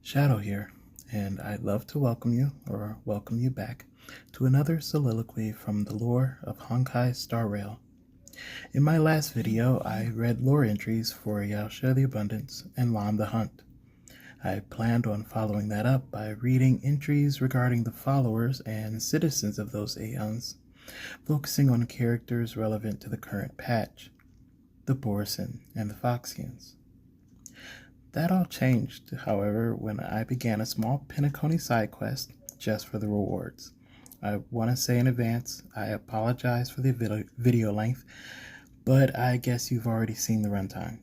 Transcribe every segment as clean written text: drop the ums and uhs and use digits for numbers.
Shadow here, and I'd love to welcome you back to another soliloquy from the lore of Honkai Star Rail. In my last video, I read lore entries for Yaoshe the Abundance and Lan the Hunt. I planned on following that up by reading entries regarding the followers and citizens of those aeons, focusing on characters relevant to the current patch, the Borson and the Foxians. That all changed, however, when I began a small Penacony side quest just for the rewards. I want to say in advance, I apologize for the video length, but I guess you've already seen the runtime.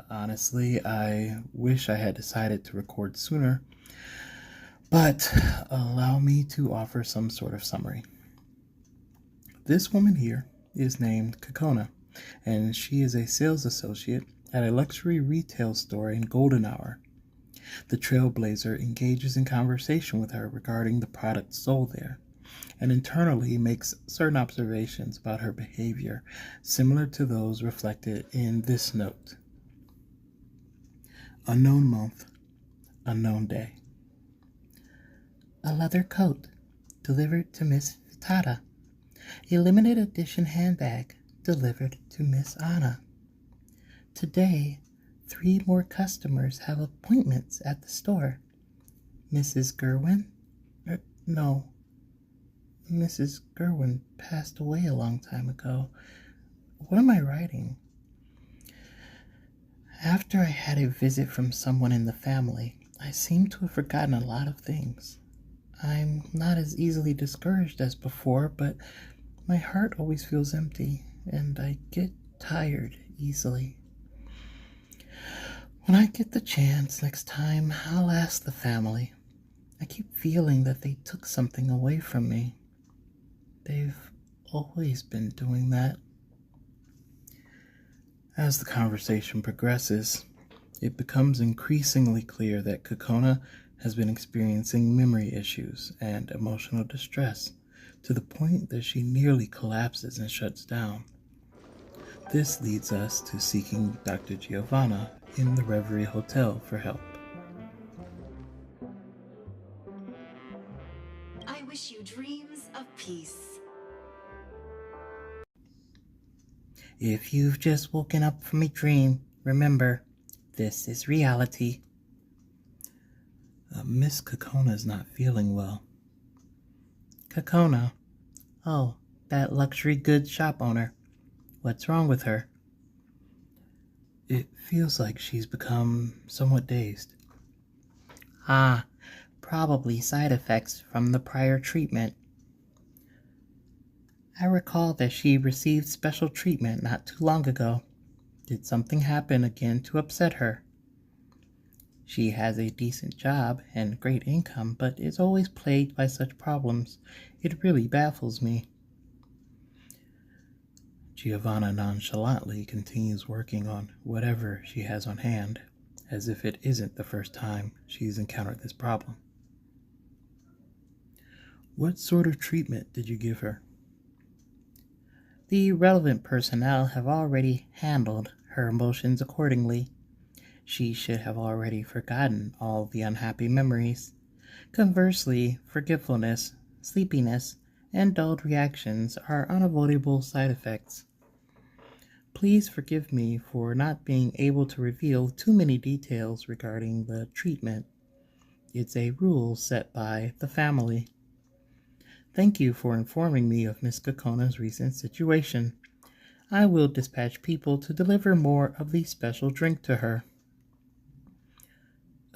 Honestly, I wish I had decided to record sooner, but allow me to offer some sort of summary. This woman here is named Kokona, and she is a sales associate at a luxury retail store in Golden Hour. The trailblazer engages in conversation with her regarding the products sold there, and internally makes certain observations about her behavior similar to those reflected in this note. Unknown month, unknown day. A leather coat delivered to Miss Vitata. A limited edition handbag delivered to Miss Anna. Today, 3 more customers have appointments at the store. Mrs. Gerwin? No. Mrs. Gerwin passed away a long time ago. What am I writing? After I had a visit from someone in the family, I seem to have forgotten a lot of things. I'm not as easily discouraged as before, but my heart always feels empty, and I get tired easily. When I get the chance next time, I'll ask the family. I keep feeling that they took something away from me. They've always been doing that. As the conversation progresses, it becomes increasingly clear that Kokona has been experiencing memory issues and emotional distress to the point that she nearly collapses and shuts down. This leads us to seeking Dr. Giovanna in the Reverie Hotel for help. I wish you dreams of peace. If you've just woken up from a dream, remember, this is reality. Miss Kokona's not feeling well. Kokona. Oh, that luxury goods shop owner. What's wrong with her? It feels like she's become somewhat dazed. Ah, probably side effects from the prior treatment. I recall that she received special treatment not too long ago. Did something happen again to upset her? She has a decent job and great income, but is always plagued by such problems. It really baffles me. Giovanna nonchalantly continues working on whatever she has on hand, as if it isn't the first time she's encountered this problem. What sort of treatment did you give her? The relevant personnel have already handled her emotions accordingly. She should have already forgotten all the unhappy memories. Conversely, forgetfulness, sleepiness, and dulled reactions are unavoidable side effects. Please forgive me for not being able to reveal too many details regarding the treatment. It's a rule set by the family. Thank you for informing me of Miss Kokona's recent situation. I will dispatch people to deliver more of the special drink to her.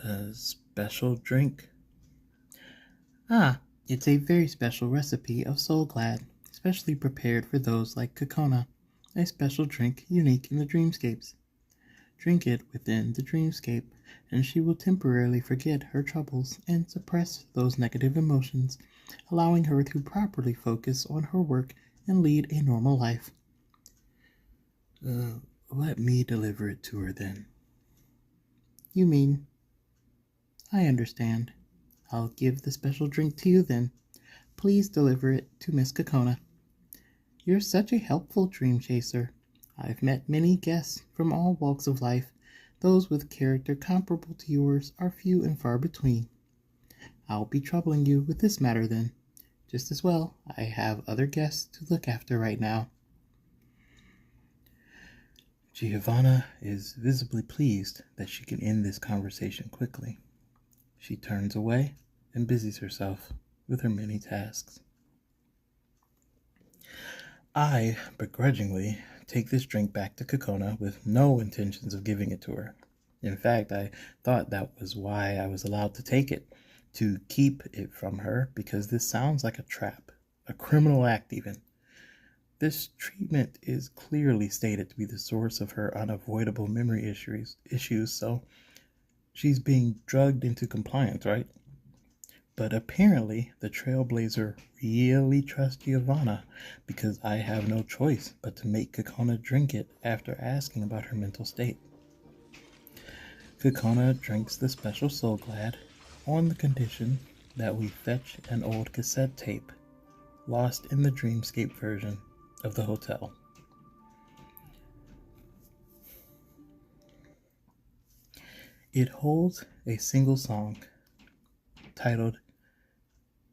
A special drink? Ah, it's a very special recipe of Soul Glad, specially prepared for those like Kokona. A special drink unique in the dreamscapes. Drink it within the dreamscape, and she will temporarily forget her troubles and suppress those negative emotions, allowing her to properly focus on her work and lead a normal life. Let me deliver it to her then. You mean? I understand. I'll give the special drink to you then. Please deliver it to Miss Kokona. You're such a helpful dream chaser. I've met many guests from all walks of life. Those with character comparable to yours are few and far between. I'll be troubling you with this matter then. Just as well, I have other guests to look after right now. Giovanna is visibly pleased that she can end this conversation quickly. She turns away and busies herself with her many tasks. I begrudgingly take this drink back to Kokona with no intentions of giving it to her. In fact, I thought that was why I was allowed to take it, to keep it from her, because this sounds like a trap, a criminal act even. This treatment is clearly stated to be the source of her unavoidable memory issues, so she's being drugged into compliance, right? But apparently, the Trailblazer really trusts Giovanna because I have no choice but to make Kokona drink it after asking about her mental state. Kokona drinks the special Soul Glad on the condition that we fetch an old cassette tape lost in the Dreamscape version of the hotel. It holds a single song titled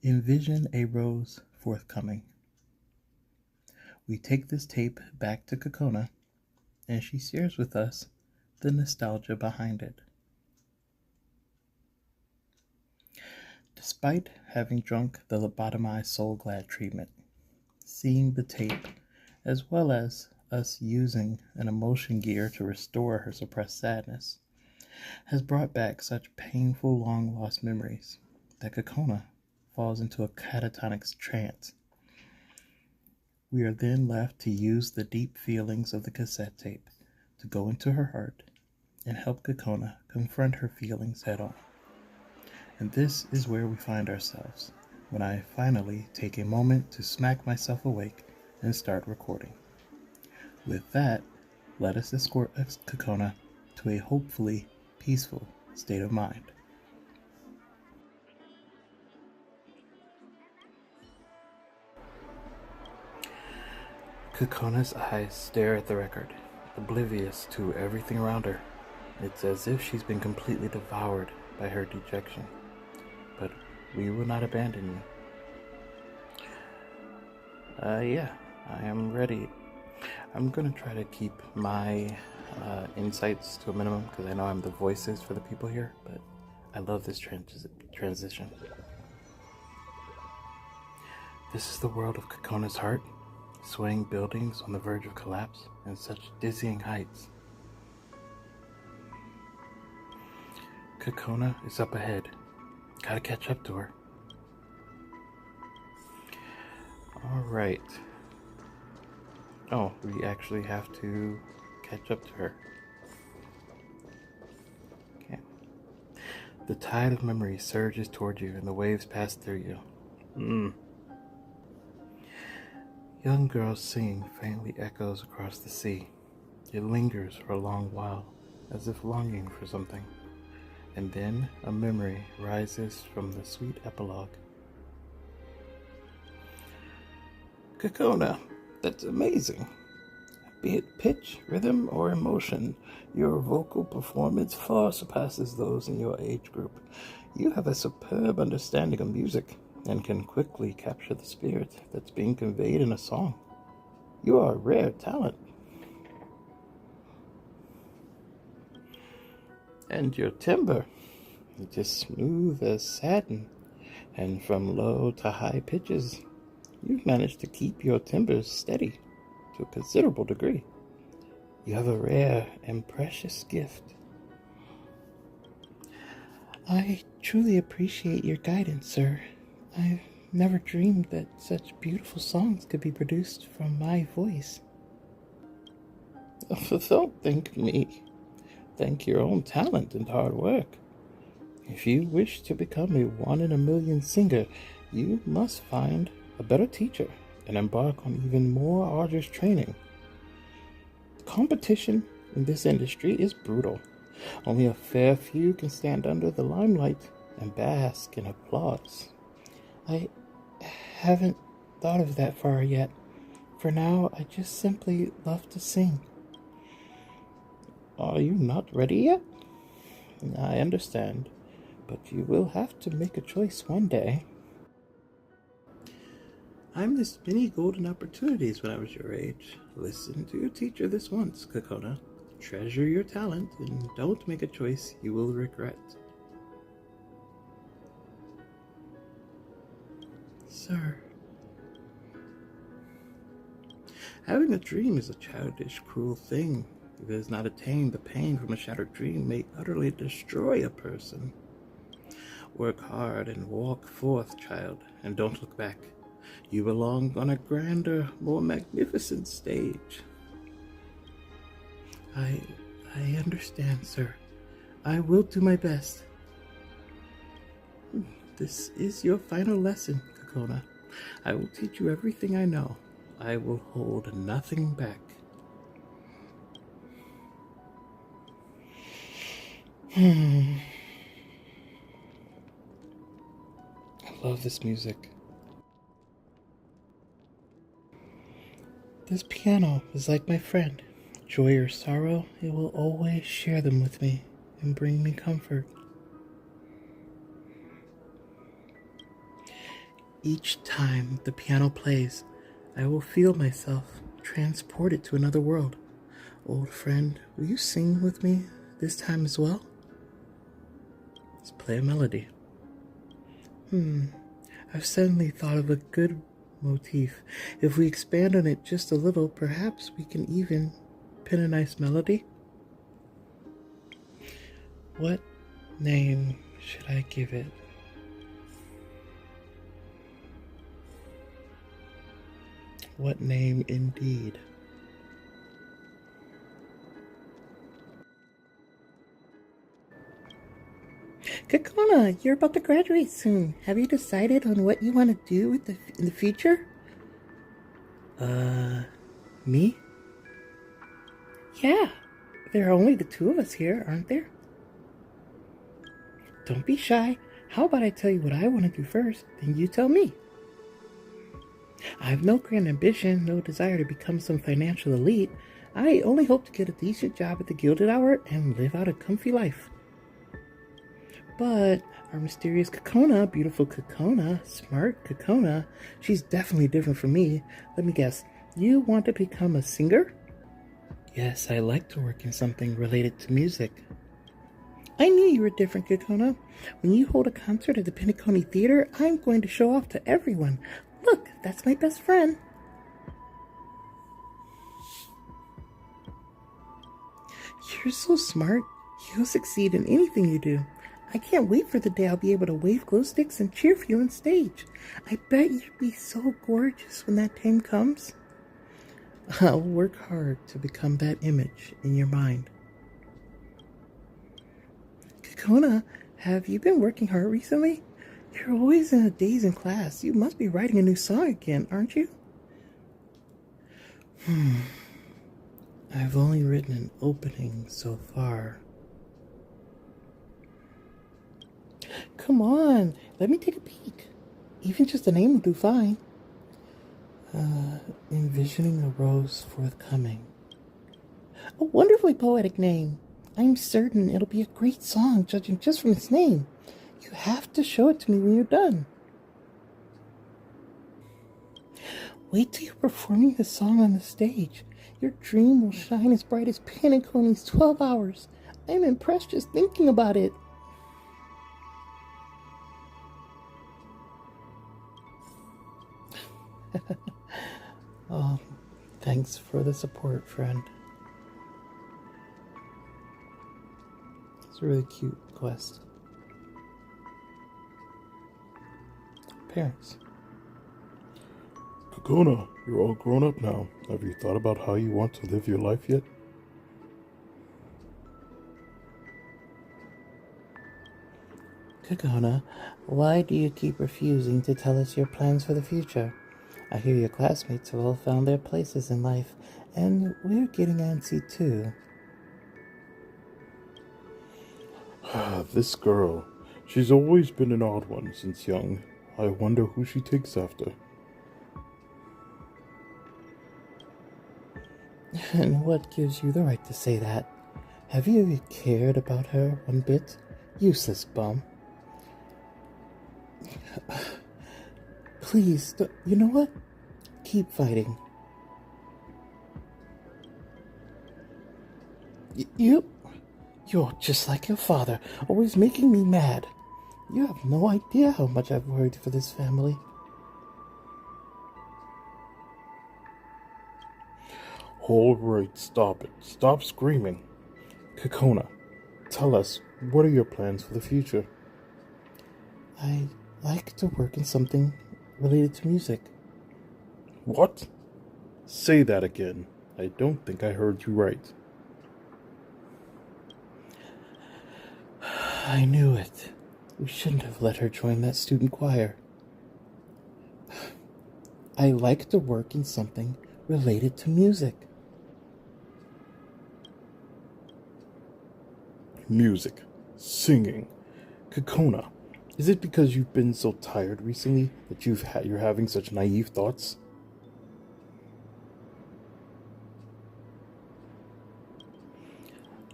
Envision a Rose Forthcoming. We take this tape back to Kokona, and she shares with us the nostalgia behind it. Despite having drunk the lobotomized Soul Glad treatment, seeing the tape, as well as us using an emotion gear to restore her suppressed sadness, has brought back such painful long-lost memories that Kokona falls into a catatonic trance. We are then left to use the deep feelings of the cassette tape to go into her heart and help Kokona confront her feelings head on. And this is where we find ourselves when I finally take a moment to smack myself awake and start recording. With that, let us escort Kokona to a hopefully peaceful state of mind. Kokona's eyes stare at the record, oblivious to everything around her. It's as if she's been completely devoured by her dejection. But we will not abandon you. Yeah, I am ready. I'm gonna try to keep my insights to a minimum because I know I'm the voices for the people here, but I love this transition. This is the world of Kokona's heart, swaying buildings on the verge of collapse and such dizzying heights. Kokona is up ahead. Gotta catch up to her. Alright. Oh, we actually have to catch up to her. Okay. The tide of memory surges toward you and the waves pass through you. Young girls singing faintly echoes across the sea. It lingers for a long while, as if longing for something. And then a memory rises from the sweet epilogue. Kokona, that's amazing. Be it pitch, rhythm, or emotion, your vocal performance far surpasses those in your age group. You have a superb understanding of music and can quickly capture the spirit that's being conveyed in a song. You are a rare talent. And your timbre, it is smooth as satin, and from low to high pitches, you've managed to keep your timbres steady to a considerable degree. You have a rare and precious gift. I truly appreciate your guidance, sir. I've never dreamed that such beautiful songs could be produced from my voice. Don't thank me. Thank your own talent and hard work. If you wish to become a one-in-a-million singer, you must find a better teacher and embark on even more arduous training. Competition in this industry is brutal. Only a fair few can stand under the limelight and bask in applause. I haven't thought of that far yet. For now, I just simply love to sing. Are you not ready yet? I understand, but you will have to make a choice one day. I missed many golden opportunities when I was your age. Listen to your teacher this once, Kakona. Treasure your talent and don't make a choice you will regret. Sir. Having a dream is a childish, cruel thing. If it is not attained, the pain from a shattered dream may utterly destroy a person. Work hard and walk forth, child, and don't look back. You belong on a grander, more magnificent stage. I understand, sir. I will do my best. This is your final lesson, Kakona. I will teach you everything I know. I will hold nothing back. I love this music. This piano is like my friend. Joy or sorrow, it will always share them with me and bring me comfort. Each time the piano plays, I will feel myself transported to another world. Old friend, will you sing with me this time as well? Let's play a melody. I've suddenly thought of a good motif. If we expand on it just a little, perhaps we can even pin a nice melody. What name should I give it? What name indeed? Kakona, you're about to graduate soon. Have you decided on what you want to do in the future? Me? Yeah, there are only the two of us here, aren't there? Don't be shy. How about I tell you what I want to do first, then you tell me? I have no grand ambition, no desire to become some financial elite. I only hope to get a decent job at the Gilded Hour and live out a comfy life. But our mysterious Kakona, beautiful Kakona, smart Kakona, she's definitely different from me. Let me guess, you want to become a singer? Yes, I like to work in something related to music. I knew you were different, Kakona. When you hold a concert at the Pinacone Theater, I'm going to show off to everyone. Look, that's my best friend. You're so smart. You'll succeed in anything you do. I can't wait for the day I'll be able to wave glow sticks and cheer for you on stage. I bet you'd be so gorgeous when that time comes. I'll work hard to become that image in your mind. Kakona, have you been working hard recently? You're always in a daze in class. You must be writing a new song again, aren't you? I've only written an opening so far. Come on, let me take a peek. Even just the name will do fine. Envisioning a Rose Forthcoming. A wonderfully poetic name. I'm certain it'll be a great song, judging just from its name. You have to show it to me when you're done. Wait till you're performing the song on the stage. Your dream will shine as bright as Panacone's 12 hours. I'm impressed just thinking about it. Oh, thanks for the support, friend. It's a really cute quest. Parents. Kakona, you're all grown up now. Have you thought about how you want to live your life yet? Kakona, why do you keep refusing to tell us your plans for the future? I hear your classmates have all found their places in life, and we're getting antsy too. This girl. She's always been an odd one since young. I wonder who she takes after. And what gives you the right to say that? Have you ever cared about her one bit? Useless bum. Please, you know what? Keep fighting. You're just like your father, always making me mad. You have no idea how much I've worried for this family. All right, stop it. Stop screaming. Kakona, tell us, what are your plans for the future? I like to work in something related to music. What? Say that again. I don't think I heard you right. I knew it. We shouldn't have let her join that student choir. I like to work in something related to music. Music. Singing. Kakona, is it because you've been so tired recently that you're having such naive thoughts?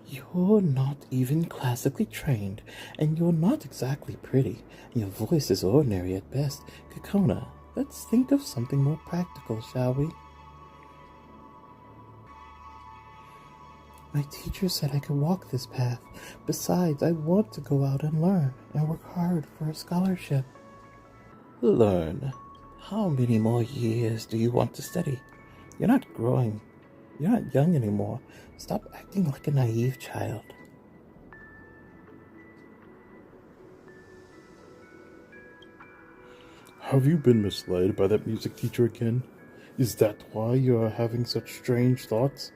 You're not even classically trained, and you're not exactly pretty. Your voice is ordinary at best. Kakona, let's think of something more practical, shall we? My teacher said I could walk this path. Besides, I want to go out and learn and work hard for a scholarship. Learn? How many more years do you want to study? You're not growing. You're not young anymore. Stop acting like a naive child. Have you been misled by that music teacher again? Is that why you are having such strange thoughts?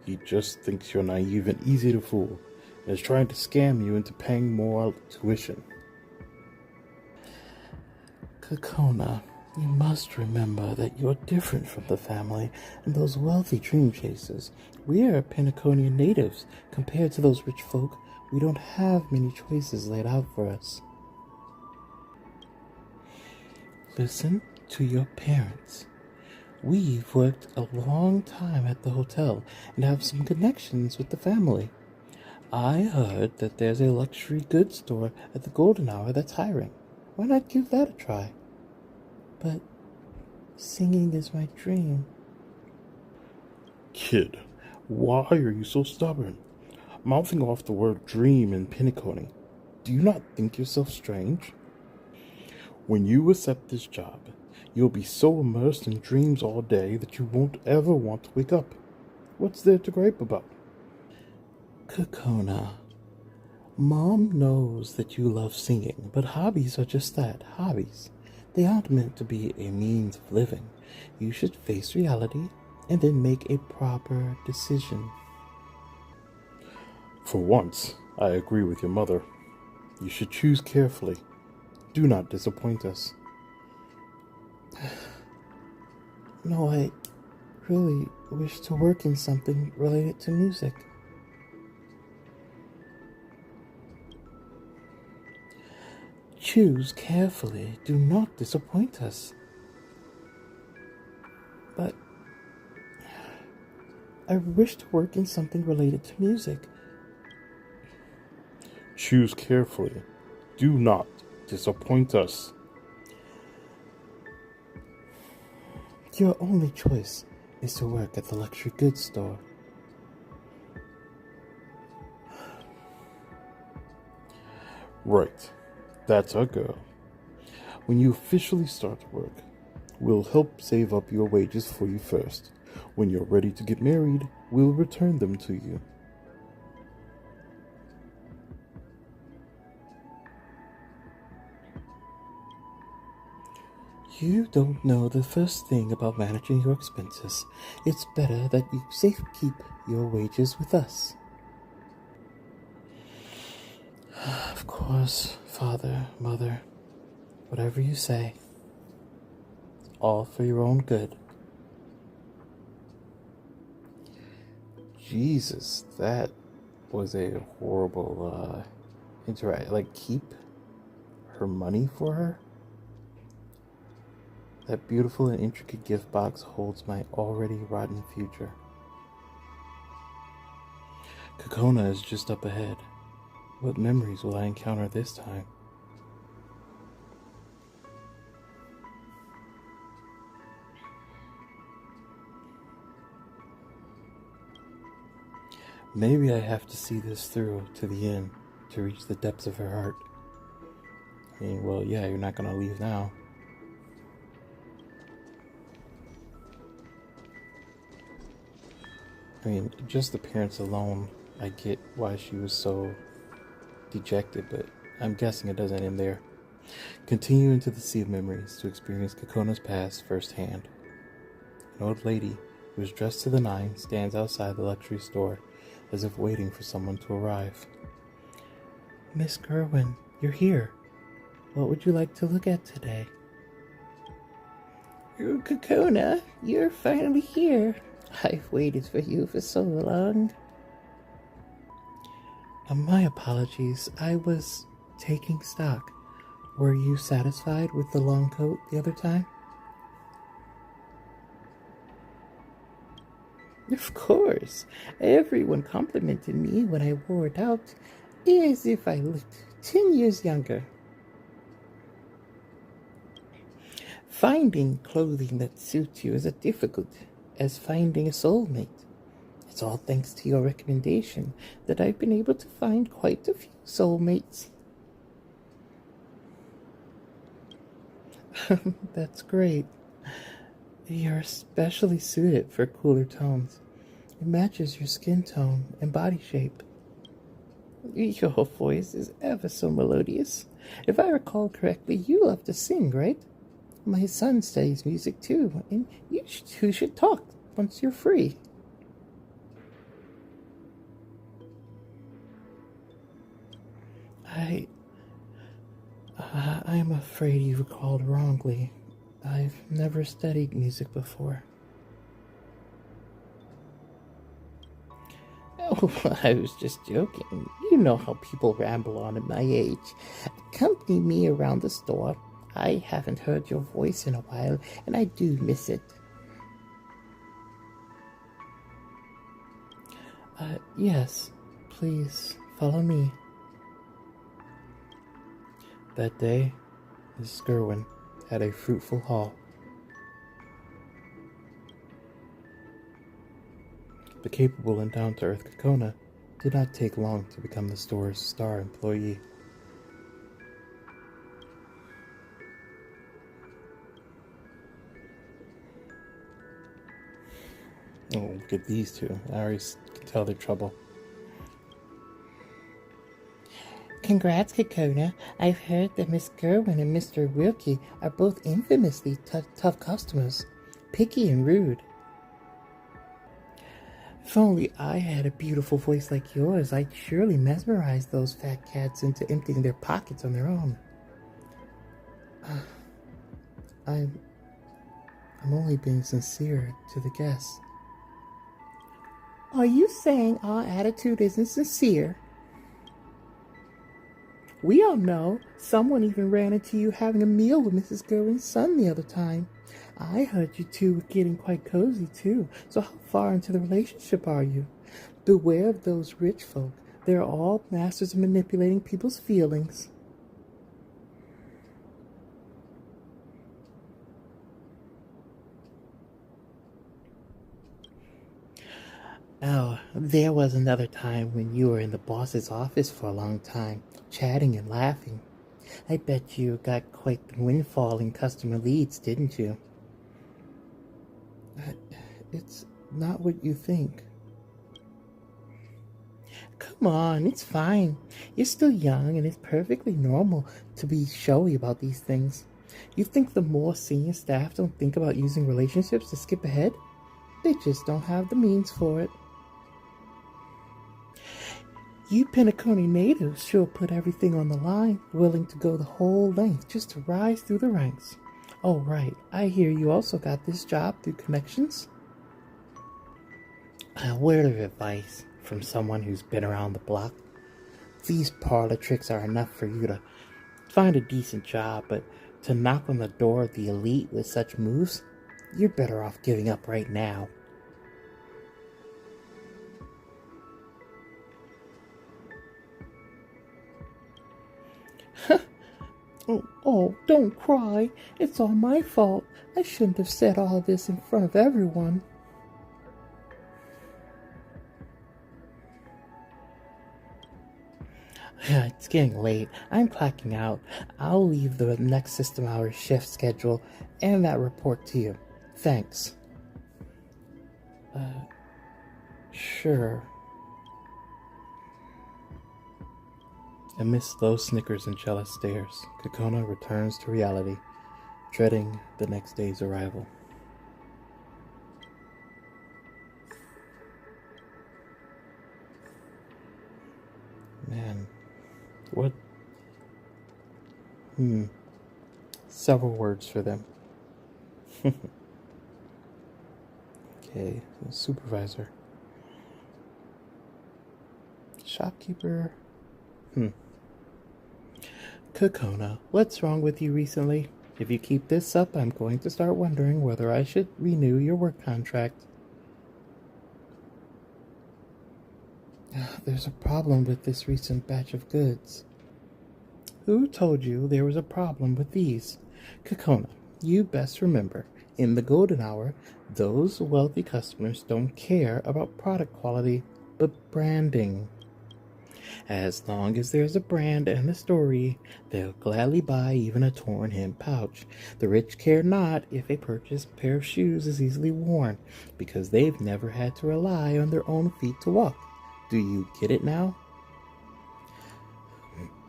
He just thinks you're naive and easy to fool, and is trying to scam you into paying more tuition. Kakona, you must remember that you're different from the family and those wealthy dream chasers. We are Penaconian natives. Compared to those rich folk, we don't have many choices laid out for us. Listen to your parents. We've worked a long time at the hotel and have some connections with the family. I heard that there's a luxury goods store at the Golden Hour that's hiring. Why not give that a try? But singing is my dream. Kid, why are you so stubborn? Mouthing off the word dream in Pinnicone. Do you not think yourself strange? When you accept this job, you'll be so immersed in dreams all day that you won't ever want to wake up. What's there to gripe about? Kakona, Mom knows that you love singing, but hobbies are just that, hobbies. They aren't meant to be a means of living. You should face reality and then make a proper decision. For once, I agree with your mother. You should choose carefully. Do not disappoint us. No, I really wish to work in something related to music. Choose carefully. Do not disappoint us. But I wish to work in something related to music. Choose carefully. Do not disappoint us. Your only choice is to work at the luxury goods store. Right. That's our girl. When you officially start work, we'll help save up your wages for you first. When you're ready to get married, we'll return them to you. You don't know the first thing about managing your expenses. It's better that you keep your wages with us. Of course, father, mother, whatever you say, all for your own good. Jesus, that was a horrible interact. Like, keep her money for her? That beautiful and intricate gift box holds my already rotten future. Kokona is just up ahead. What memories will I encounter this time? Maybe I have to see this through to the end to reach the depths of her heart. I mean, well, yeah, you're not gonna leave now. I mean, just appearance alone, I get why she was so dejected, but I'm guessing it doesn't end there. Continue into the sea of memories to experience Kokona's past firsthand. An old lady who is dressed to the nines stands outside the luxury store as if waiting for someone to arrive. Miss Gerwin, you're here. What would you like to look at today? Kokona, you're finally here. I've waited for you for so long. My apologies. I was taking stock. Were you satisfied with the long coat the other time? Of course. Everyone complimented me when I wore it out, as if I looked 10 years younger. Finding clothing that suits you is as difficult as finding a soulmate. It's all thanks to your recommendation that I've been able to find quite a few soulmates. That's great. You're especially suited for cooler tones. It matches your skin tone and body shape. Your voice is ever so melodious. If I recall correctly, you love to sing, right? My son studies music too, and you two should talk once you're free. I'm afraid you recalled wrongly. I've never studied music before. Oh, I was just joking. You know how people ramble on at my age. Accompany me around the store. I haven't heard your voice in a while, and I do miss it. Yes. Please, follow me. That day, Mrs. Gerwin had a fruitful haul. The capable and down-to-earth Kokona did not take long to become the store's star employee. Oh, look at these two. I already can tell they're trouble. Congrats, Kokona. I've heard that Miss Gerwin and Mr. Wilkie are both infamously tough customers. Picky and rude. If only I had a beautiful voice like yours, I'd surely mesmerize those fat cats into emptying their pockets on their own. I'm only being sincere to the guests. Are you saying our attitude isn't sincere? We all know. Someone even ran into you having a meal with Mrs. Gerwin's son the other time. I heard you two were getting quite cozy too. So how far into the relationship are you? Beware of those rich folk. They're all masters of manipulating people's feelings. Oh, there was another time when you were in the boss's office for a long time, chatting and laughing. I bet you got quite the windfall in customer leads, didn't you? It's not what you think. Come on, it's fine. You're still young and it's perfectly normal to be showy about these things. You think the more senior staff don't think about using relationships to skip ahead? They just don't have the means for it. You Penacony natives sure put everything on the line, willing to go the whole length just to rise through the ranks. Oh, right. I hear you also got this job through connections? A word of advice from someone who's been around the block. These parlor tricks are enough for you to find a decent job, but to knock on the door of the elite with such moves, you're better off giving up right now. Oh, don't cry. It's all my fault. I shouldn't have said all this in front of everyone. It's getting late. I'm clocking out. I'll leave the next system hour shift schedule and that report to you. Thanks. Sure. Amidst those snickers and jealous stares, Kokona returns to reality, dreading the next day's arrival. Man, what? Several words for them. Okay, supervisor. Shopkeeper. Kokona, what's wrong with you recently? If you keep this up, I'm going to start wondering whether I should renew your work contract. There's a problem with this recent batch of goods. Who told you there was a problem with these? Kokona, you best remember, in the golden hour, those wealthy customers don't care about product quality, but branding. As long as there's a brand and a story, they'll gladly buy even a torn hem pouch. The rich care not if a purchased pair of shoes is easily worn, because they've never had to rely on their own feet to walk. Do you get it now?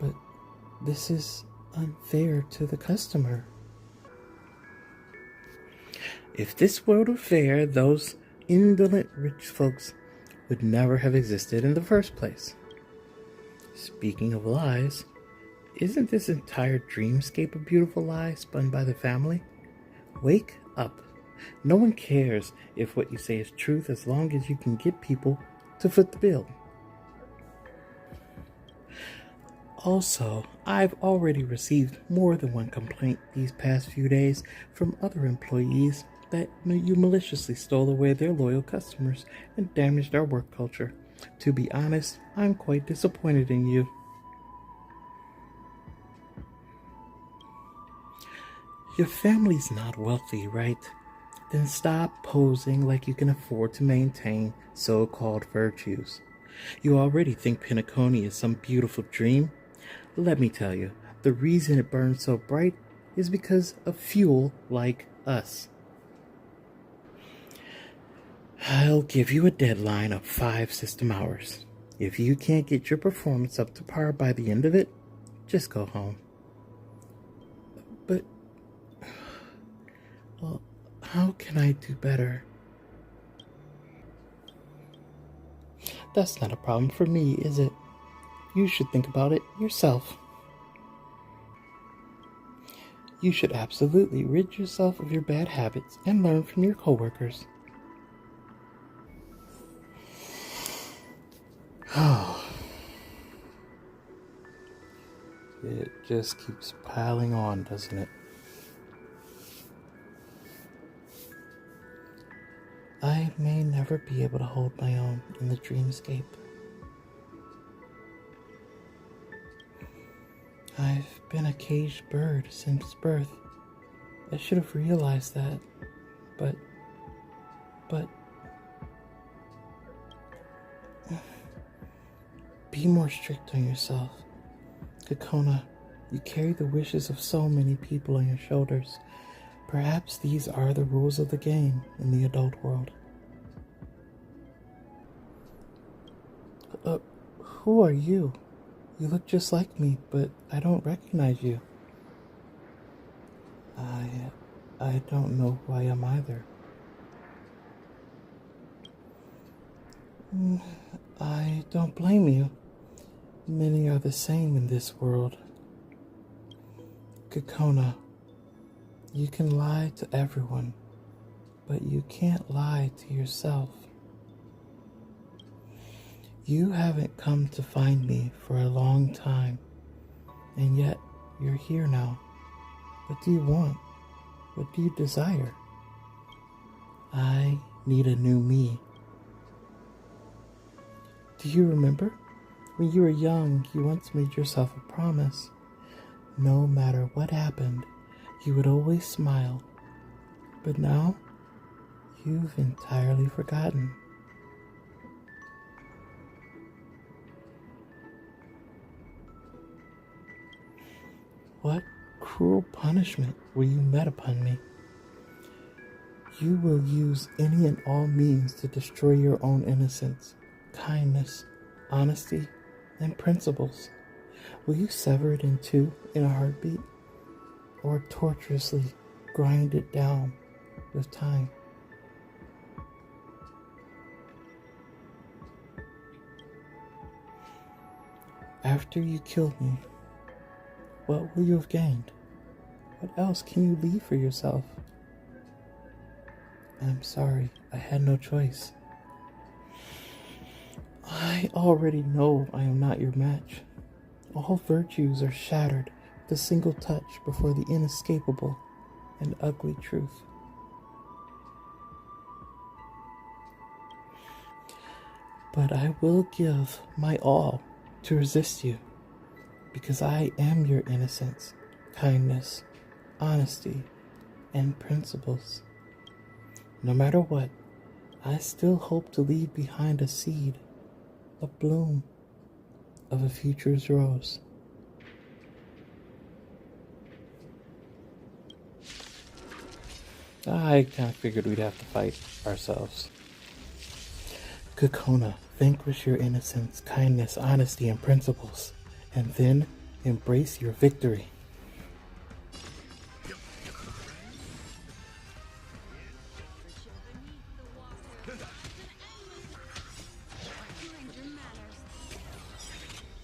But this is unfair to the customer. If this world were fair, those indolent rich folks would never have existed in the first place. Speaking of lies, isn't this entire dreamscape a beautiful lie spun by the family? Wake up. No one cares if what you say is truth as long as you can get people to foot the bill. Also, I've already received more than one complaint these past few days from other employees that you maliciously stole away their loyal customers and damaged our work culture. To be honest, I'm quite disappointed in you. Your family's not wealthy, right? Then stop posing like you can afford to maintain so-called virtues. You already think Pinacone is some beautiful dream. Let me tell you, the reason it burns so bright is because of fuel like us. I'll give you a deadline of 5 system hours. If you can't get your performance up to par by the end of it, just go home. But, well, how can I do better? That's not a problem for me, is it? You should think about it yourself. You should absolutely rid yourself of your bad habits and learn from your coworkers. It just keeps piling on, doesn't it? I may never be able to hold my own in the dreamscape. I've been a caged bird since birth. I should have realized that, but... Be more strict on yourself. Kokona, you carry the wishes of so many people on your shoulders. Perhaps these are the rules of the game in the adult world. Who are you? You look just like me, but I don't recognize you. I don't know who I am either. I don't blame you. Many are the same in this world. Kokona, you can lie to everyone, but you can't lie to yourself. You haven't come to find me for a long time, and yet you're here now. What do you want? What do you desire? I need a new me. Do you remember? When you were young, you once made yourself a promise. No matter what happened, you would always smile. But now, you've entirely forgotten. What cruel punishment will you met upon me? You will use any and all means to destroy your own innocence, kindness, honesty, and principles. Will you sever it in two in a heartbeat, or tortuously grind it down with time? After you kill me, what will you have gained? What else can you leave for yourself? I'm sorry, I had no choice. I already know I am not your match. All virtues are shattered with a single touch before the inescapable and ugly truth. But I will give my all to resist you, because I am your innocence, kindness, honesty, and principles. No matter what, I still hope to leave behind a seed, a bloom of a future's rose. I kind of figured we'd have to fight ourselves. Kokona, vanquish your innocence, kindness, honesty, and principles, and then embrace your victory.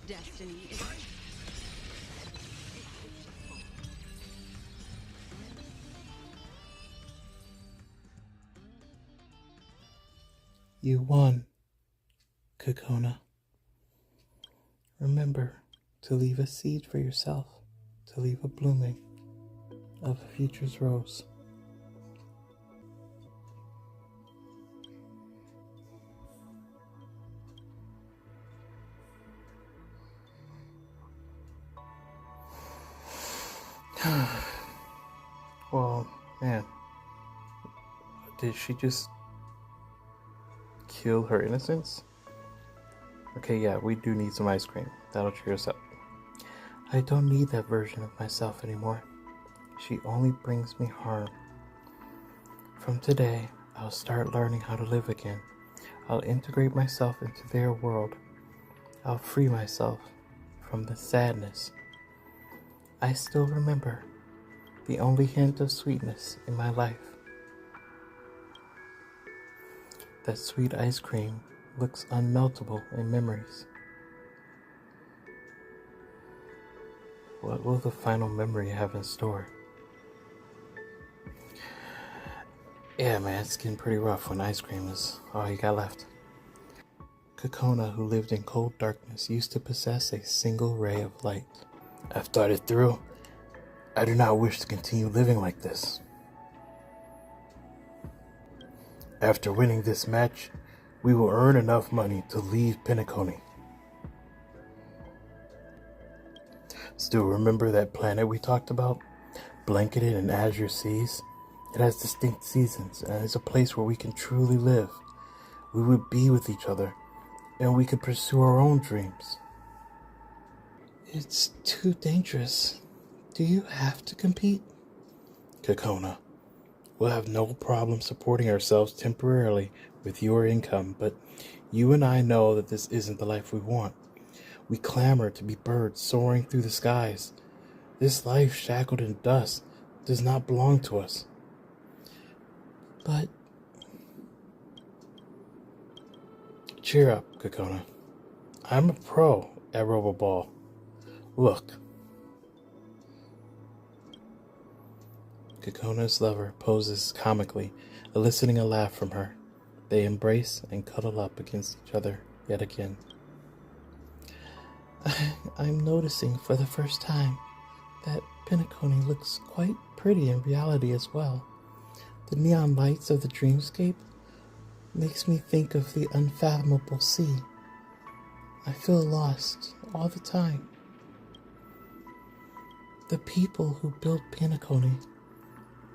Destiny is... You won, Kokona. Remember to leave a seed for yourself, to leave a blooming of a future's rose. Well, man, did she just kill her innocence? Okay, yeah, we do need some ice cream. That'll cheer us up. I don't need that version of myself anymore. She only brings me harm. From today, I'll start learning how to live again. I'll integrate myself into their world. I'll free myself from the sadness. I still remember the only hint of sweetness in my life. That sweet ice cream looks unmeltable in memories. What will the final memory have in store? Yeah, man, it's getting pretty rough when ice cream is all you got left. Kokona, who lived in cold darkness, used to possess a single ray of light. I've thought it through. I do not wish to continue living like this. After winning this match, we will earn enough money to leave Penacony. Still remember that planet we talked about? Blanketed in azure seas? It has distinct seasons and is a place where we can truly live. We would be with each other and we could pursue our own dreams. It's too dangerous. Do you have to compete? Kokona, we'll have no problem supporting ourselves temporarily with your income, but you and I know that this isn't the life we want. We clamor to be birds soaring through the skies. This life shackled in dust does not belong to us. But cheer up, Kokona. I'm a pro at Roboball. Look. Kokona's lover poses comically, eliciting a laugh from her. They embrace and cuddle up against each other yet again. I'm noticing for the first time that Penacony looks quite pretty in reality as well. The neon lights of the dreamscape makes me think of the unfathomable sea. I feel lost all the time. The people who built Pinacone,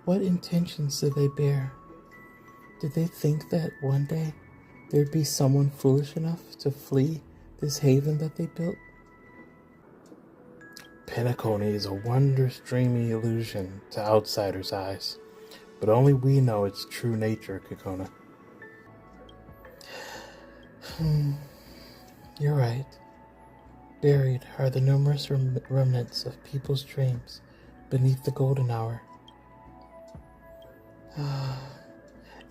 what intentions did they bear? Did they think that one day there'd be someone foolish enough to flee this haven that they built? Pinacone is a wondrous, dreamy illusion to outsiders' eyes, but only we know its true nature, Kokona. You're right. Buried are the numerous remnants of people's dreams beneath the golden hour.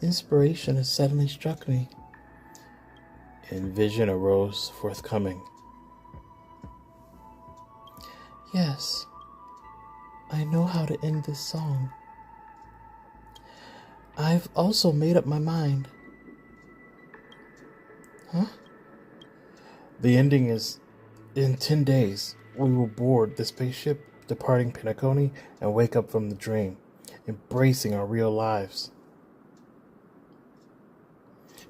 Inspiration has suddenly struck me. Envision a Rose Forthcoming. Yes, I know how to end this song. I've also made up my mind. Huh? The ending is, in 10 days, we will board the spaceship departing Pinacone and wake up from the dream, embracing our real lives.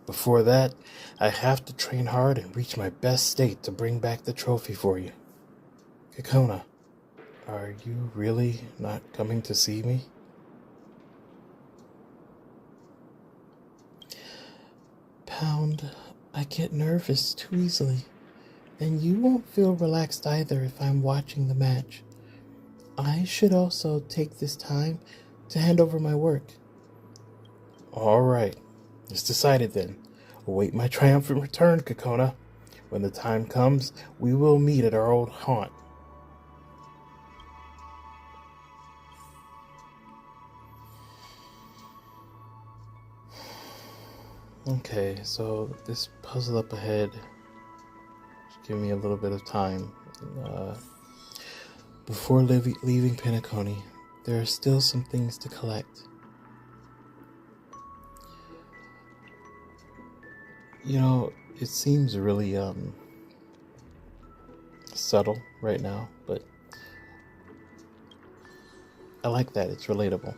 Before that, I have to train hard and reach my best state to bring back the trophy for you. Kokona, are you really not coming to see me? Pound, I get nervous too easily, and you won't feel relaxed either if I'm watching the match. I should also take this time to hand over my work. All right, it's decided then. Await my triumphant return, Kokona. When the time comes, we will meet at our old haunt. Okay, so this puzzle up ahead should give me a little bit of time. Before leaving Pinacone, there are still some things to collect. You know, it seems really subtle right now, but I like that. It's relatable.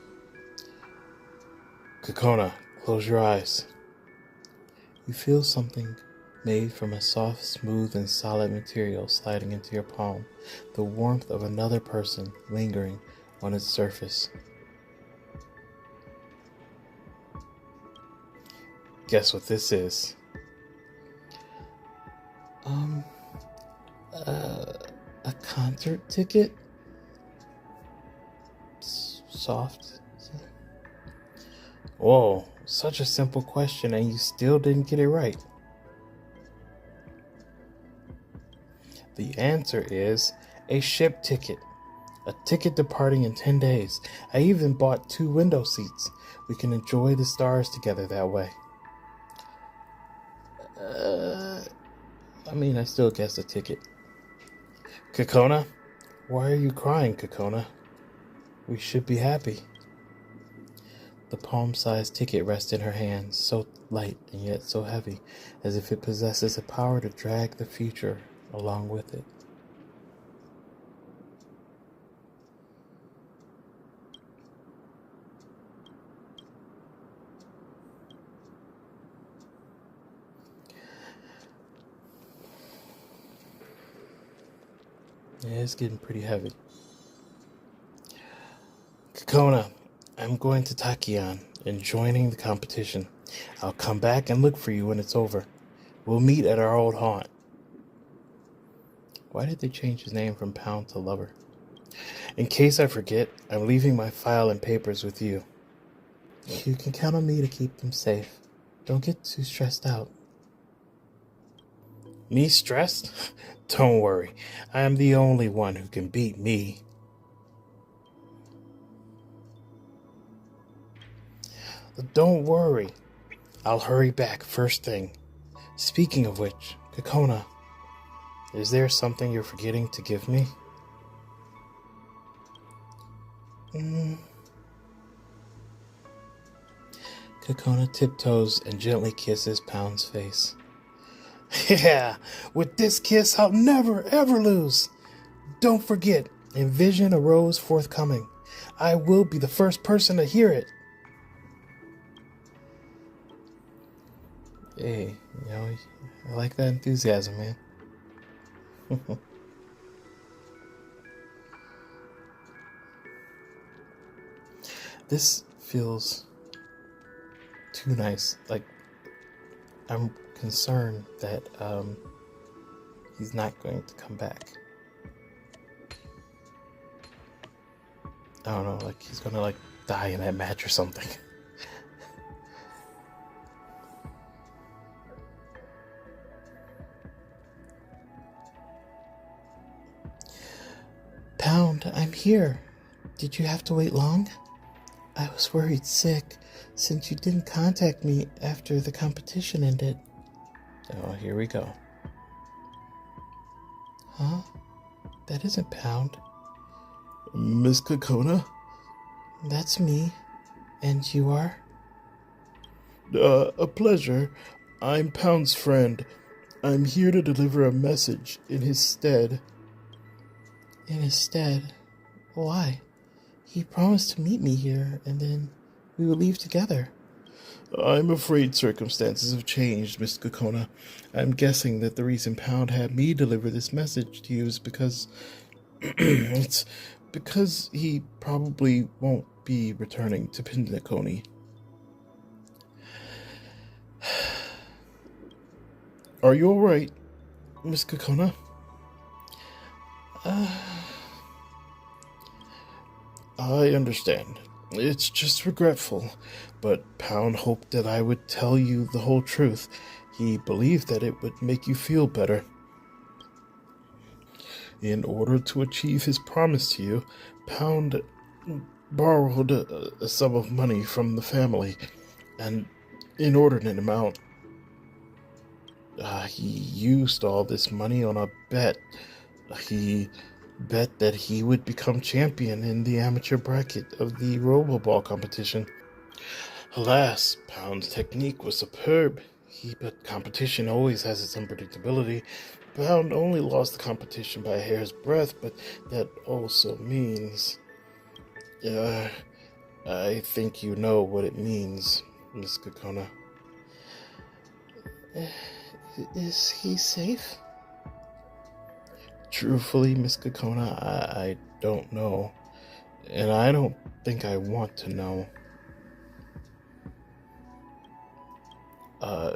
Kokona, close your eyes. You feel something made from a soft, smooth, and solid material sliding into your palm, the warmth of another person lingering on its surface. Guess what this is? A concert ticket? Soft. Whoa, such a simple question and you still didn't get it right. The answer is a ship ticket. A ticket departing in 10 days. I even bought 2 window seats. We can enjoy the stars together that way. I still guessed a ticket. Kokona? Why are you crying, Kokona? We should be happy. The palm-sized ticket rests in her hands, so light and yet so heavy, as if it possesses a power to drag the future along with it. Yeah, it's getting pretty heavy. Kokona, I'm going to Takion and joining the competition. I'll come back and look for you when it's over. We'll meet at our old haunt. Why did they change his name from Pound to Lover? In case I forget, I'm leaving my file and papers with you. You can count on me to keep them safe. Don't get too stressed out. Me stressed? Don't worry. I am the only one who can beat me. Don't worry. I'll hurry back first thing. Speaking of which, Kokona, is there something you're forgetting to give me? Kokona tiptoes and gently kisses Pound's face. Yeah, with this kiss I'll never ever lose. Don't forget, Envision a Rose Forthcoming. I will be the first person to hear it. Hey, I like that enthusiasm, man. This feels too nice. Like, I'm concerned that he's not going to come back. I don't know, like he's gonna like die in that match or something. Pound, I'm here. Did you have to wait long? I was worried sick since you didn't contact me after the competition ended. Oh, here we go. Huh? That isn't Pound. Miss Kokona? That's me. And you are? A pleasure. I'm Pound's friend. I'm here to deliver a message in his stead. In his stead? Why? He promised to meet me here, and then we would leave together. I'm afraid circumstances have changed, Miss Kokona. I'm guessing that the reason Pound had me deliver this message to you is because... it's because he probably won't be returning to Pinnaconey. Are you alright, Miss Kokona? I understand. It's just regretful, but Pound hoped that I would tell you the whole truth. He believed that it would make you feel better. In order to achieve his promise to you, Pound borrowed a sum of money from the family, an inordinate amount. He used all this money on a bet. He bet that he would become champion in the amateur bracket of the Roboball competition. Alas, Pound's technique was superb, but competition always has its unpredictability. Pound only lost the competition by a hair's breadth, but that also means... I think you know what it means, Miss Kokona. Is he safe? Truthfully, Miss Kokona, I don't know. And I don't think I want to know.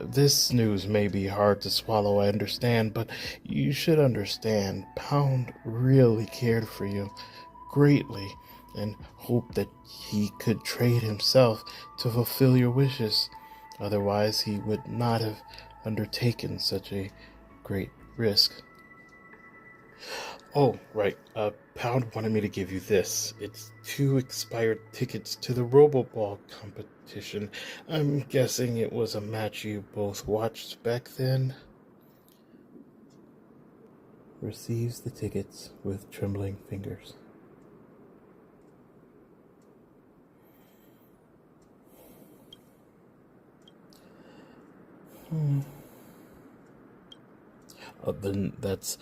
This news may be hard to swallow, I understand, but you should understand, Pound really cared for you greatly and hoped that he could trade himself to fulfill your wishes. Otherwise, he would not have undertaken such a great risk. Oh, right. Pound wanted me to give you this. It's 2 expired tickets to the Roboball competition. I'm guessing it was a match you both watched back then. Receives the tickets with trembling fingers. Then that's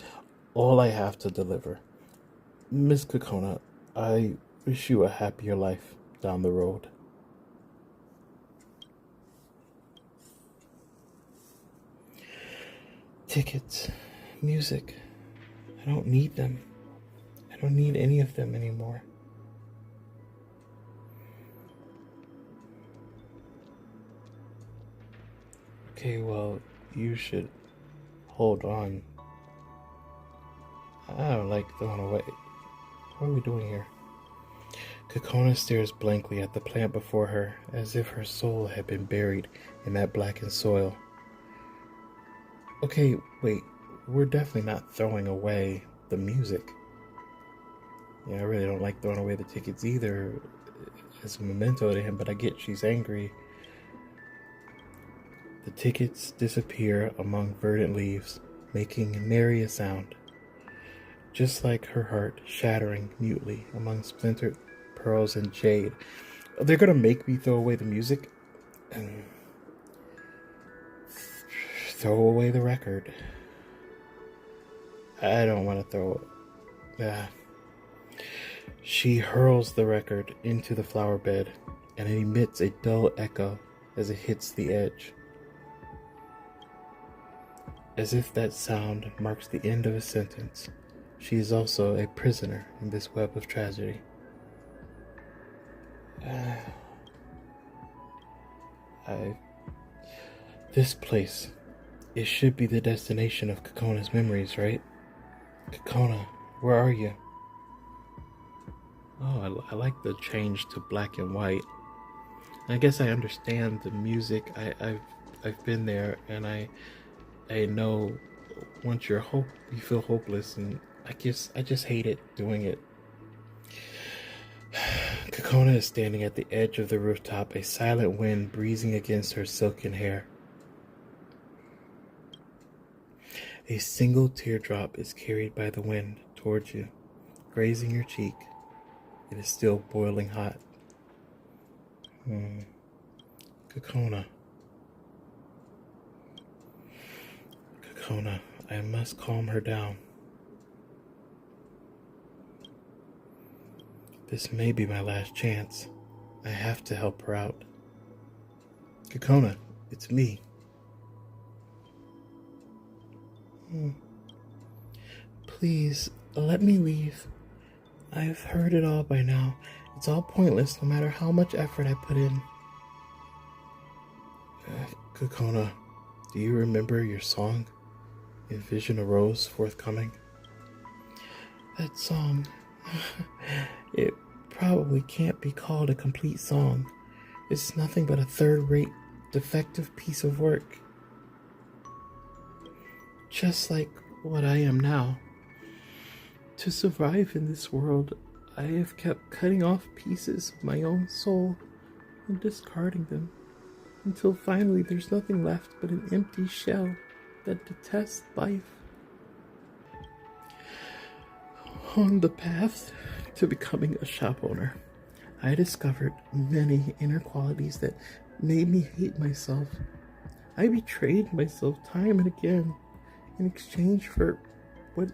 all I have to deliver. Miss Kokona, I wish you a happier life down the road. Tickets, music. I don't need them. I don't need any of them anymore. Okay, well, you should hold on. I don't like throwing away. What are we doing here? Kokona stares blankly at the plant before her, as if her soul had been buried in that blackened soil. Okay, wait, we're definitely not throwing away the music. Yeah, I really don't like throwing away the tickets either as a memento to him, but I get she's angry. The tickets disappear among verdant leaves, making nary a sound, just like her heart shattering mutely among splintered pearls and jade. They're gonna make me throw away the music and throw away the record. I don't want to throw it. She hurls the record into the flower bed, and it emits a dull echo as it hits the edge. As if that sound marks the end of a sentence, she is also a prisoner in this web of tragedy. I. This place. It should be the destination of Kakona's memories, right? Kakona, where are you? Oh, I like the change to black and white. I guess I understand the music. I've been there, and I know once you feel hopeless, and I just hate it doing it. Kakona is standing at the edge of the rooftop, a silent wind breezing against her silken hair. A single teardrop is carried by the wind towards you, grazing your cheek. It is still boiling hot. Kakona. Kakona, I must calm her down. This may be my last chance. I have to help her out. Kakona, it's me. Please, let me leave. I've heard it all by now. It's all pointless no matter how much effort I put in. Kakona, do you remember your song? Envision a Rose Forthcoming? That song... it probably can't be called a complete song. It's nothing but a third-rate, defective piece of work. Just like what I am now. To survive in this world, I have kept cutting off pieces of my own soul and discarding them, until finally there's nothing left but an empty shell that detests life. On the path to becoming a shop owner, I discovered many inner qualities that made me hate myself. I betrayed myself time and again in exchange for what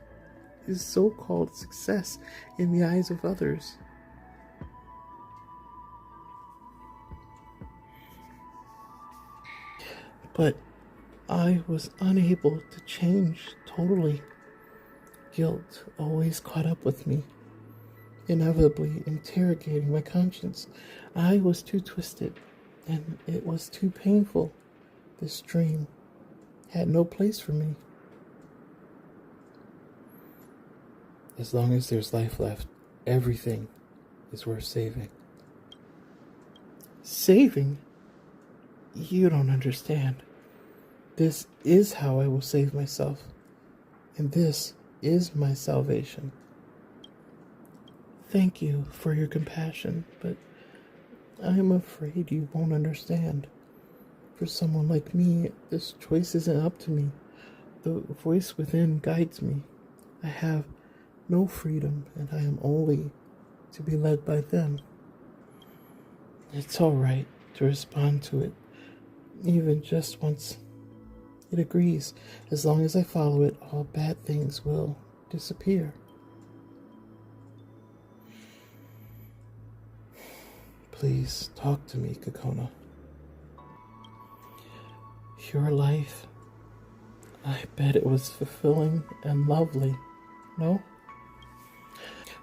is so-called success in the eyes of others. But I was unable to change totally. Guilt always caught up with me, inevitably interrogating my conscience. I was too twisted, and it was too painful. This dream had no place for me. As long as there's life left, everything is worth saving. Saving? You don't understand. This is how I will save myself, and this is my salvation. Thank you for your compassion, but I am afraid you won't understand. For someone like me, this choice isn't up to me. The voice within guides me. I have no freedom, and I am only to be led by them. It's all right to respond to it, even just once. It agrees. As long as I follow it, all bad things will disappear. Please talk to me, Kakona. Your life, I bet it was fulfilling and lovely, no?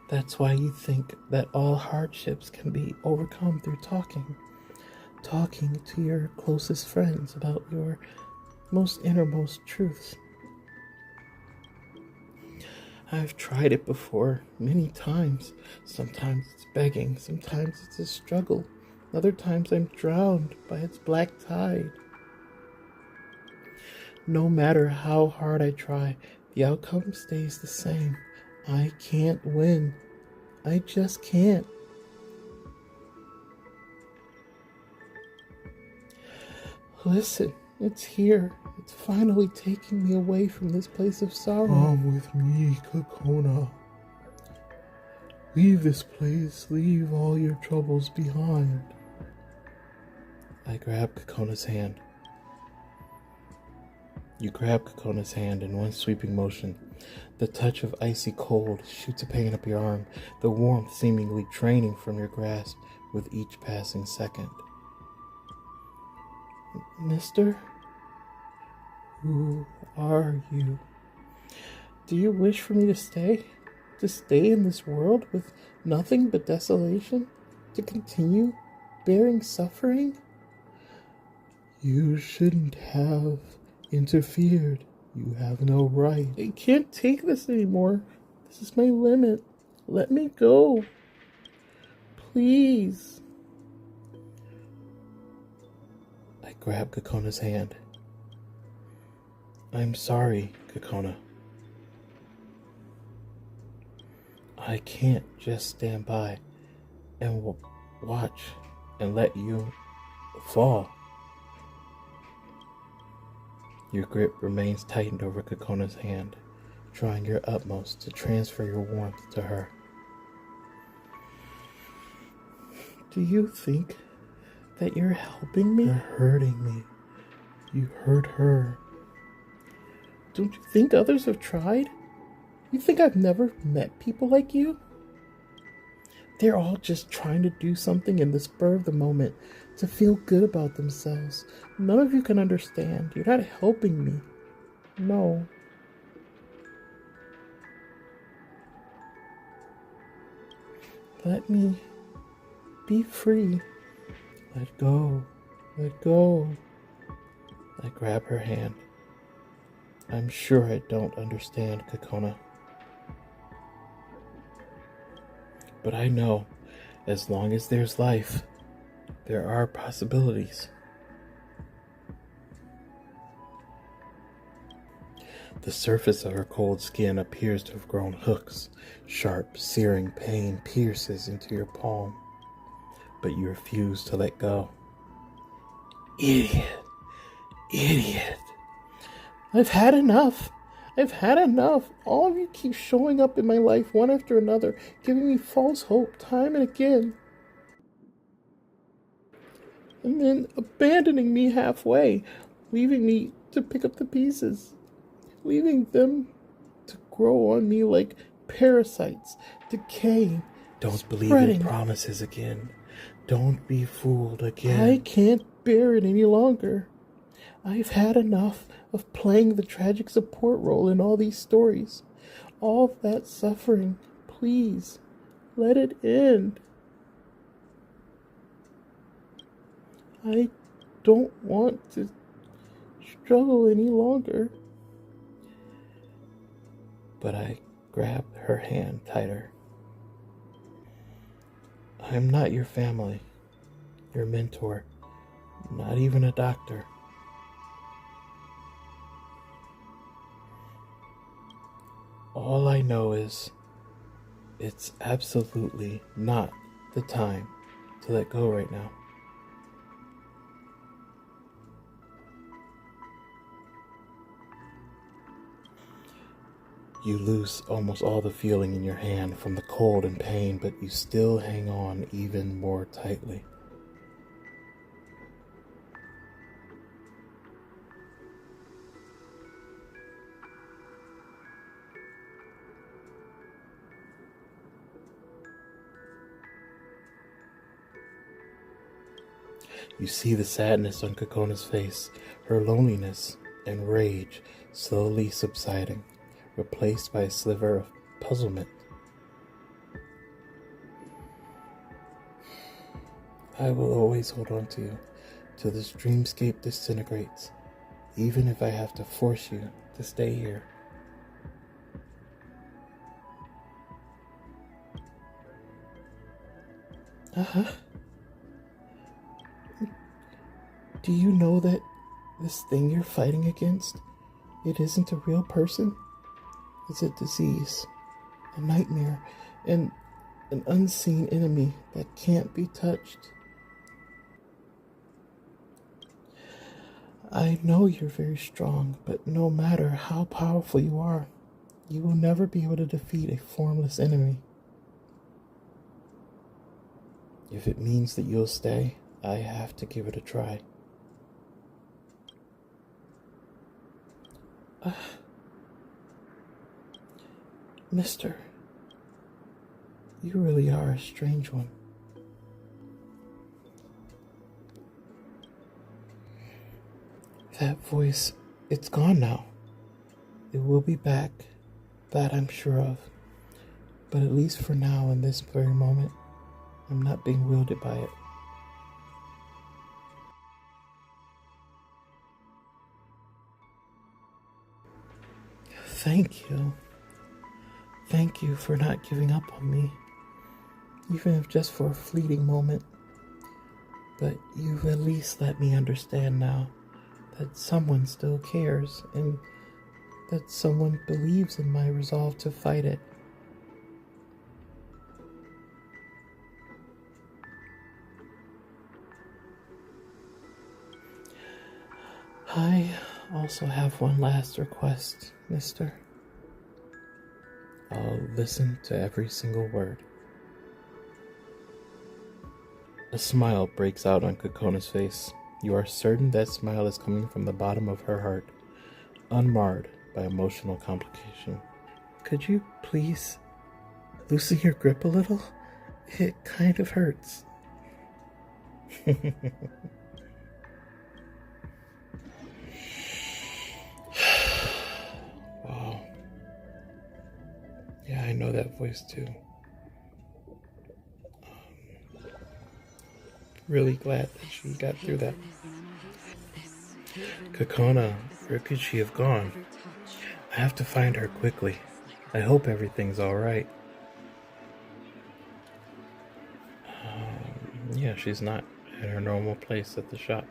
That's why you think that all hardships can be overcome through talking. Talking to your closest friends about your most innermost truths. I've tried it before, many times. Sometimes it's begging, sometimes it's a struggle. Other times I'm drowned by its black tide. No matter how hard I try, the outcome stays the same. I can't win. I just can't. Listen, it's here. It's finally taking me away from this place of sorrow. Come with me, Kakona. Leave this place. Leave all your troubles behind. I grab Kakona's hand. You grab Kakona's hand in one sweeping motion. The touch of icy cold shoots a pain up your arm, the warmth seemingly draining from your grasp with each passing second. Mister? Who are you? Do you wish for me to stay? To stay in this world with nothing but desolation? to continue bearing suffering? You shouldn't have interfered. You have no right. I can't take this anymore. This is my limit. Let me go. Please. I grab Kakona's hand. I'm sorry, Kakona. I can't just stand by and watch and let you fall. Your grip remains tightened over Kakona's hand, trying your utmost to transfer your warmth to her. Do you think that you're helping me? You're hurting me. You hurt her. Don't you think others have tried? You think I've never met people like you? They're all just trying to do something in the spur of the moment to feel good about themselves. None of you can understand. You're not helping me. No. Let me be free. Let go. Let go. I grab her hand. I'm sure I don't understand, Kakona. But I know, as long as there's life, there are possibilities. The surface of her cold skin appears to have grown hooks. Sharp, searing pain pierces into your palm, but you refuse to let go. Idiot! Idiot! I've had enough! I've had enough! All of you keep showing up in my life one after another, giving me false hope time and again. And then abandoning me halfway, leaving me to pick up the pieces. Leaving them to grow on me like parasites, decaying. Don't believe in promises again. Don't be fooled again. I can't bear it any longer. I've had enough of playing the tragic support role in all these stories. All of that suffering. Please, let it end. I don't want to struggle any longer. But I grabbed her hand tighter. I'm not your family, your mentor, not even a doctor. All I know is it's absolutely not the time to let go right now. You lose almost all the feeling in your hand from the cold and pain, but you still hang on even more tightly. You see the sadness on Kakona's face, her loneliness and rage slowly subsiding, replaced by a sliver of puzzlement. I will always hold on to you till this dreamscape disintegrates, even if I have to force you to stay here. Do you know that this thing you're fighting against, it isn't a real person? It's a disease, a nightmare, and an unseen enemy that can't be touched. I know you're very strong, but no matter how powerful you are, you will never be able to defeat a formless enemy. If it means that you'll stay, I have to give it a try. Mister, you really are a strange one. That voice, it's gone now. It will be back, that I'm sure of. But at least for now, in this very moment, I'm not being wielded by it. Thank you. Thank you for not giving up on me, even if just for a fleeting moment. But you've at least let me understand now that someone still cares and that someone believes in my resolve to fight it. I also have one last request, mister. I'll listen to every single word. A smile breaks out on Kokona's face. You are certain that smile is coming from the bottom of her heart, unmarred by emotional complication. Could you please loosen your grip a little? It kind of hurts. Wow. Yeah, I know that voice too. Really glad that she got through that. Kokona, where could she have gone? I have to find her quickly. I hope everything's alright. Yeah, she's not in her normal place at the shop.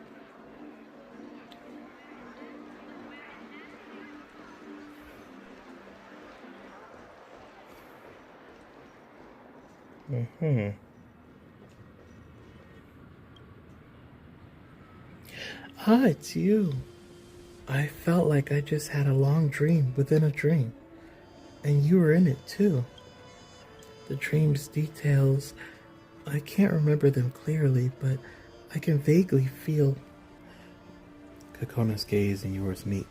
Ah, it's you. I felt like I just had a long dream within a dream. And you were in it too. The dream's details, I can't remember them clearly, but I can vaguely feel. Kokona's gaze and yours meet,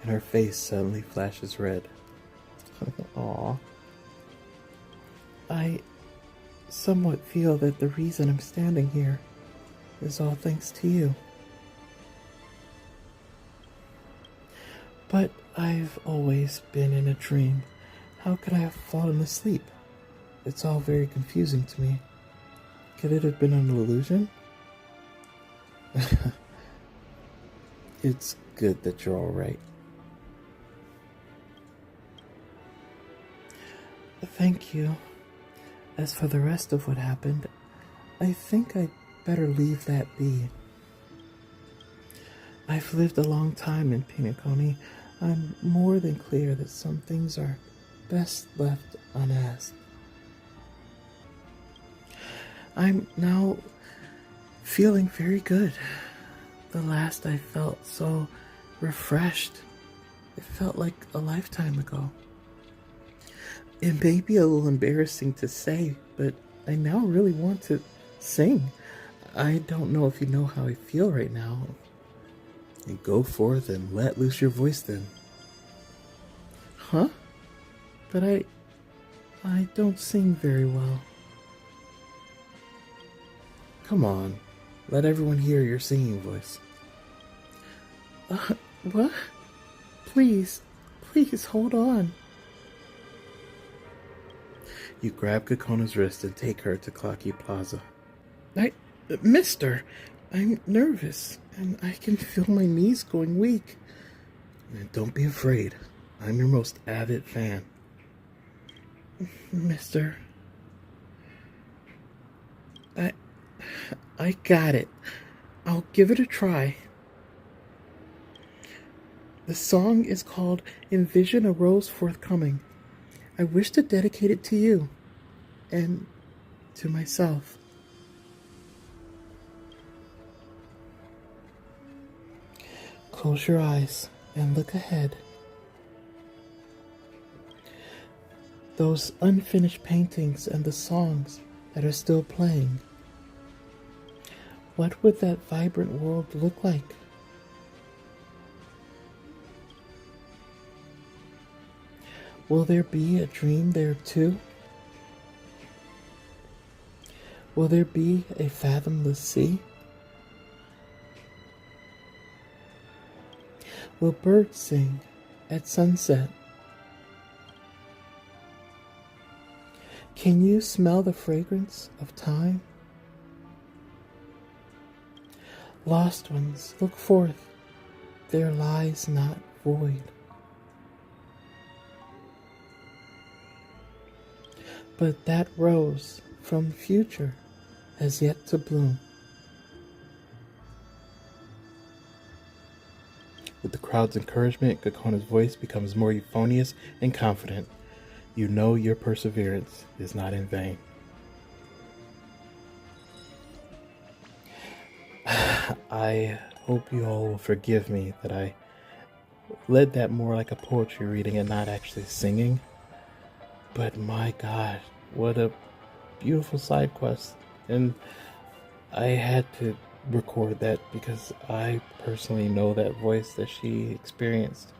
and her face suddenly flashes red. Aw. I somewhat feel that the reason I'm standing here is all thanks to you. But I've always been in a dream. How could I have fallen asleep? It's all very confusing to me. Could it have been an illusion? It's good that you're alright. Thank you. As for the rest of what happened, I think I'd better leave that be. I've lived a long time in Pinacone. I'm more than clear that some things are best left unasked. I'm now feeling very good. The last I felt so refreshed. It felt like a lifetime ago. It may be a little embarrassing to say, but I now really want to sing. I don't know if you know how I feel right now. And go forth and let loose your voice then. Huh? But I don't sing very well. Come on, let everyone hear your singing voice. What? Please hold on. You grab Kokona's wrist and take her to Clocky Plaza. Mister, I'm nervous, and I can feel my knees going weak. And don't be afraid. I'm your most avid fan. Mister, I got it. I'll give it a try. The song is called Envision, a Rose Forthcoming. I wish to dedicate it to you and to myself. Close your eyes and look ahead. Those unfinished paintings and the songs that are still playing. What would that vibrant world look like? Will there be a dream there too? Will there be a fathomless sea? Will birds sing at sunset? Can you smell the fragrance of time? Lost ones, look forth, there lies not void, but that rose from the future has yet to bloom. With the crowd's encouragement, Gakona's voice becomes more euphonious and confident. You know your perseverance is not in vain. I hope you all will forgive me that I led that more like a poetry reading and not actually singing. But my God, what a beautiful side quest. And I had to record that because I personally know that voice that she experienced.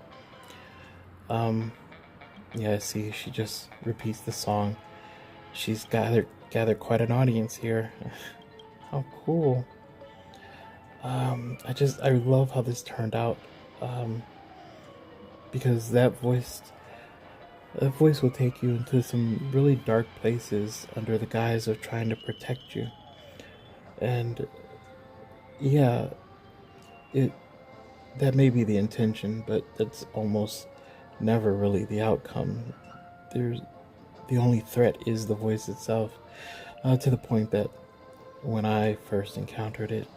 Yeah, see, she just repeats the song. She's gathered quite an audience here. How cool. I love how this turned out. Because that voice will take you into some really dark places under the guise of trying to protect you. And yeah, that may be the intention, but that's almost never really the outcome. The only threat is the voice itself, to the point that when I first encountered it,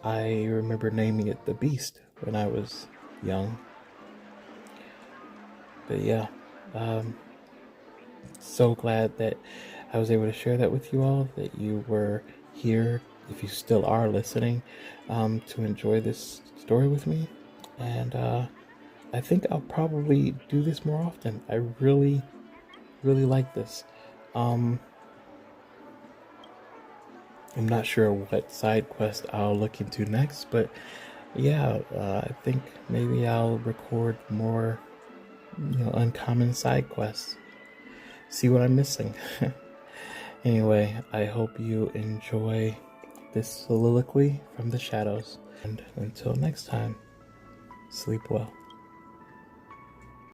I remember naming it the Beast when I was young. But yeah, so glad that I was able to share that with you all, that you were here, if you still are listening, to enjoy this story with me. And I think I'll probably do this more often. I really, really like this. I'm not sure what side quest I'll look into next, but yeah, I think maybe I'll record more, uncommon side quests. See what I'm missing. Anyway, I hope you enjoy this soliloquy from the shadows. And until next time, sleep well.